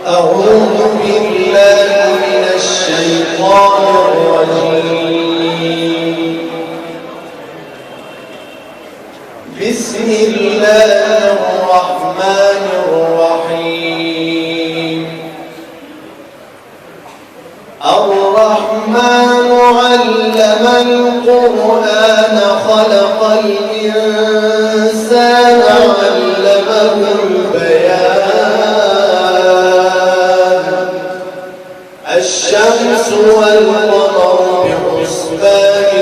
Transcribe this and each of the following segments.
أعوذ بالله من الشيطان الرجيم. بسم الله الرحمن الرحيم. الرحمن علم القرآن خلق الإنسان علمه البيان. الشمس والقمر بحسبان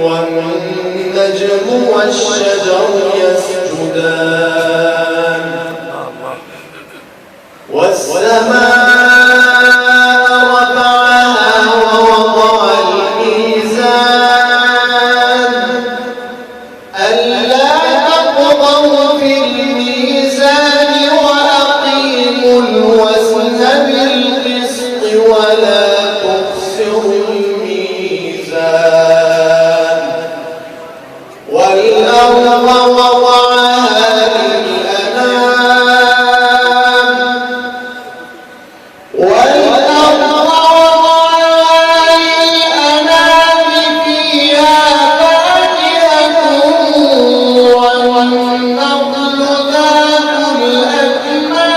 والنجم والشجر يسجدان والسماء ولا تخسروا الميزان والأرض وضعها للأنام فيها فاكهة والنخل ذات الأكمام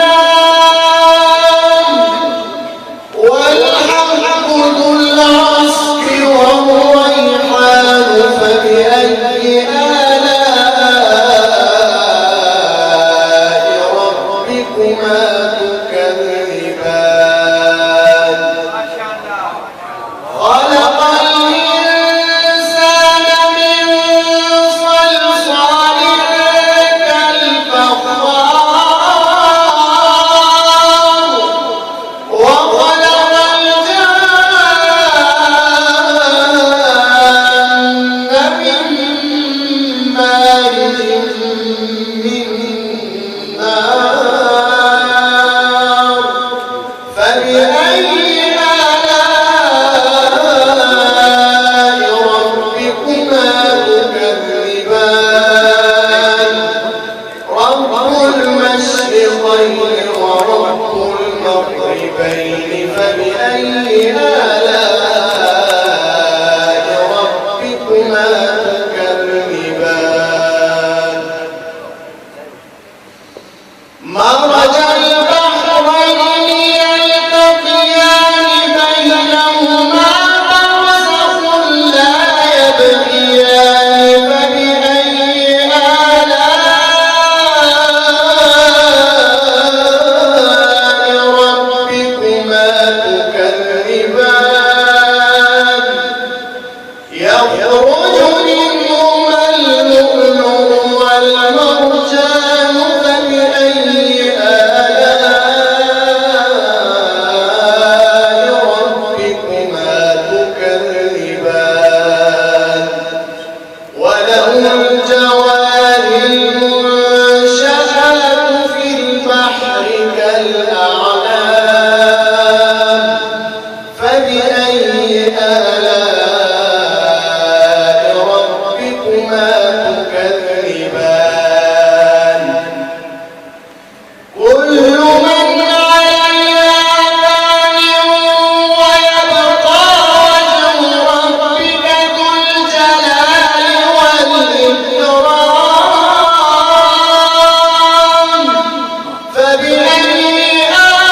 والحب ذو العصف والريحان فبأي آلاء ربكما تكذبان خلق الإنسان من صلصال كالفخار وخلق الجن من مارج من نار فبأي آلاء ربكما تكذبان رب المشرقين ورب المغربين فبأي آلاء ربكما تكذبان مرج البحرين يلتقيان بينهما برزخ لا يبغيان فبأي آلاء ربكما تكذبان يخرج منهما اللؤلؤ والمرجان فبأي آلاء ربكما تكذبان وله الجوار المنشآت في البحر كالأعلام فبأي آلاء ربكما تكذبان كل من عليها فان ويبقى وجه ربك ذو الجلال والإكرام فبأي آلاء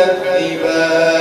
تكذبان